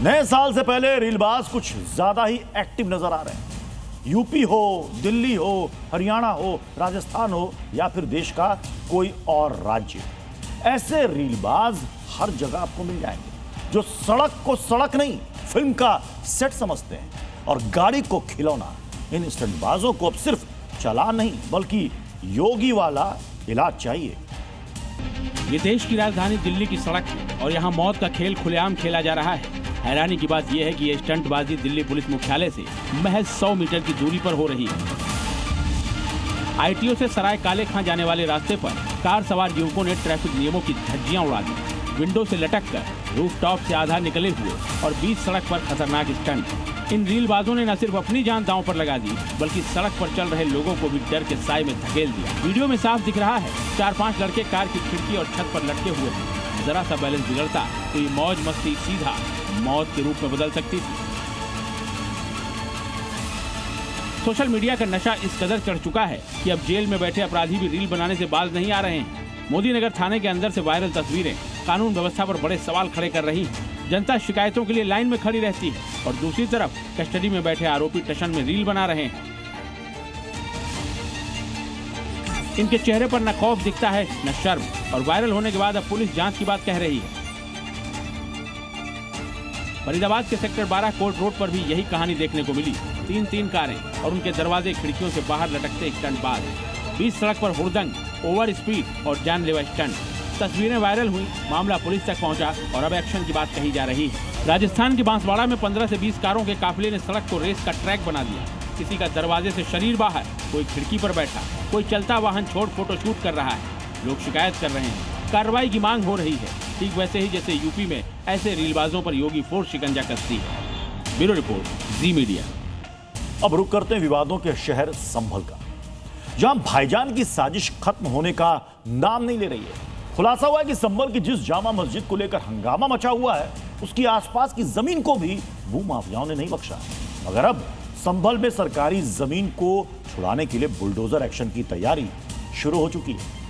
नए साल से पहले रीलबाज कुछ ज्यादा ही एक्टिव नजर आ रहे हैं। यूपी हो, दिल्ली हो, हरियाणा हो, राजस्थान हो या फिर देश का कोई और राज्य, ऐसे रीलबाज हर जगह आपको मिल जाएंगे जो सड़क को सड़क नहीं फिल्म का सेट समझते हैं और गाड़ी को खिलौना। इन स्टंटबाजों को अब सिर्फ चालान नहीं बल्कि योगी वाला इलाज चाहिए। ये देश की राजधानी दिल्ली की सड़क है और यहाँ मौत का खेल खुलेआम खेला जा रहा है। हैरानी की बात यह है कि ये स्टंटबाजी दिल्ली पुलिस मुख्यालय से महज 100 मीटर की दूरी पर हो रही है। आईटीओ से सराय काले खां जाने वाले रास्ते पर कार सवार युवकों ने ट्रैफिक नियमों की धज्जियां उड़ा दी। विंडो से लटक कर रूफटॉप से आधा निकले हुए और बीच सड़क पर खतरनाक स्टंट। इन रीलबाजों ने न सिर्फ अपनी जान दांव पर लगा दी बल्कि सड़क पर चल रहे लोगों को भी डर के साए में धकेल दिया। वीडियो में साफ दिख रहा है 4-5 लड़के कार की खिड़की और छत पर लटके हुए हैं। जरा सा बैलेंस बिगड़ता तो ये मौज मस्ती सीधा मौत के रूप में बदल सकती थी। सोशल मीडिया का नशा इस कदर चढ़ चुका है कि अब जेल में बैठे अपराधी भी रील बनाने से बाज नहीं आ रहे हैं। मोदी नगर थाने के अंदर से वायरल तस्वीरें कानून व्यवस्था पर बड़े सवाल खड़े कर रही हैं। जनता शिकायतों के लिए लाइन में खड़ी रहती है और दूसरी तरफ कस्टडी में बैठे आरोपी टशन में रील बना रहे हैं। इनके चेहरे पर न खौफ दिखता है न शर्म, और वायरल होने के बाद अब पुलिस जांच की बात कह रही है। फरीदाबाद के सेक्टर 12 कोर्ट रोड पर भी यही कहानी देखने को मिली। 3 कारें और उनके दरवाजे खिड़कियों से बाहर लटकते स्टंटबाज, बीच सड़क पर हुड़दंग, ओवर स्पीड और जानलेवा स्टंट। तस्वीरें वायरल हुई, मामला पुलिस तक पहुंचा और अब एक्शन की बात कही जा रही है। राजस्थान के बांसवाड़ा में 15 से 20 कारों के काफिले ने सड़क को रेस का ट्रैक बना दिया। किसी का दरवाजे से शरीर बाहर, कोई खिड़की पर बैठा, कोई चलता वाहन छोड़ फोटोशूट कर रहा है। लोग शिकायत कर रहे हैं, कार्रवाई की मांग हो रही है, ठीक वैसे ही जैसे यूपी में ऐसे रीलबाजों पर योगी फोर्स शिकंजा कसती है। ब्यूरो रिपोर्ट, जी मीडिया। अब रुक करते हैं विवादों के शहर संभल का, जहां भाईजान की साजिश खत्म होने का नाम नहीं ले रही है। खुलासा हुआ है कि संभल की जिस जामा मस्जिद को लेकर हंगामा मचा हुआ है उसकी आसपास की जमीन को भी भूमाफियाओं ने नहीं बख्शा, मगर अब संभल में सरकारी जमीन को छुड़ाने के लिए बुलडोजर एक्शन की तैयारी शुरू हो चुकी है।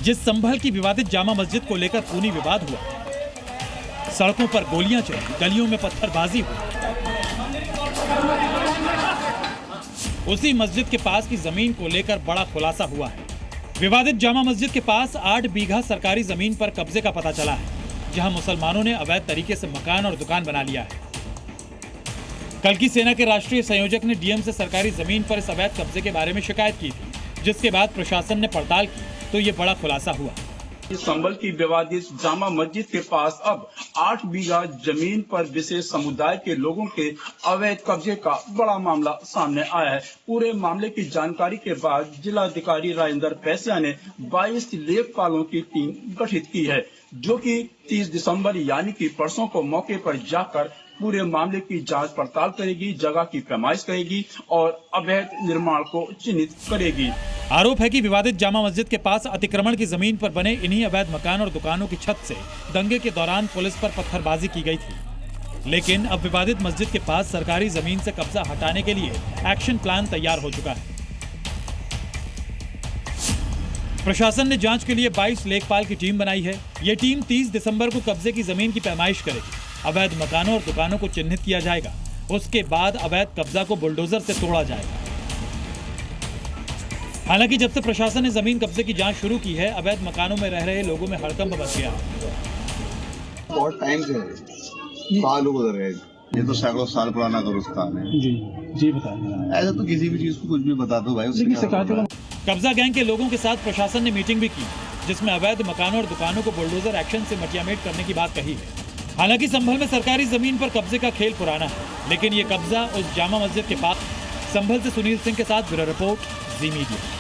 जिस संभल की विवादित जामा मस्जिद को लेकर खूनी विवाद हुआ, सड़कों पर गोलियां चली, गलियों में पत्थरबाजी हुई, उसी मस्जिद के पास की जमीन को लेकर बड़ा खुलासा हुआ है। विवादित जामा मस्जिद के पास 8 बीघा सरकारी जमीन पर कब्जे का पता चला है, जहां मुसलमानों ने अवैध तरीके से मकान और दुकान बना लिया है। कल की सेना के राष्ट्रीय संयोजक ने डीएम से सरकारी जमीन पर इस अवैध कब्जे के बारे में शिकायत की थी, जिसके बाद प्रशासन ने पड़ताल की तो ये बड़ा खुलासा हुआ। संभल की विवादित जामा मस्जिद के पास अब 8 बीघा जमीन पर विशेष समुदाय के लोगों के अवैध कब्जे का बड़ा मामला सामने आया है। पूरे मामले की जानकारी के बाद जिलाधिकारी राजेंद्र पैसिया ने 22 लेखपालों की टीम गठित की है, जो कि 30 दिसंबर यानी कि परसों को मौके पर जाकर पूरे मामले की जांच पड़ताल करेगी, जगह की पैमाइश करेगी और अवैध निर्माण को चिन्हित करेगी। आरोप है कि विवादित जामा मस्जिद के पास अतिक्रमण की जमीन पर बने इन्हीं अवैध मकान और दुकानों की छत से दंगे के दौरान पुलिस पर पत्थरबाजी की गई थी। लेकिन अब विवादित मस्जिद के पास सरकारी जमीन से कब्जा हटाने के लिए एक्शन प्लान तैयार हो चुका है। प्रशासन ने जांच के लिए 22 लेखपाल की टीम बनाई है। ये टीम 30 दिसंबर को कब्जे की जमीन की पैमाइश करेगी। अवैध मकानों और दुकानों को चिन्हित किया जाएगा। उसके बाद अवैध कब्जा को बुलडोजर से तोड़ा जाएगा। हालांकि जब से प्रशासन ने जमीन कब्जे की जांच शुरू की है, अवैध मकानों में रह रहे लोगों में हड़कंप मच गया। बहुत टाइम से साल गुजर गए, ये तो सैकड़ों साल पुराना गोरस्तान है। जी बताएं। ऐसा तो किसी भी चीज को कुछ भी बता दो भाई, कब्जा गैंग के लोगों के साथ प्रशासन ने मीटिंग भी की, जिसमें अवैध मकानों और दुकानों को बुलडोजर एक्शन से मटियामेट करने की बात कही है। हालांकि संभल में सरकारी जमीन पर कब्जे का खेल पुराना है, लेकिन ये कब्जा उस जामा मस्जिद के पास। संभल से सुनील सिंह के साथ ब्यूरो रिपोर्ट, जी मीडिया।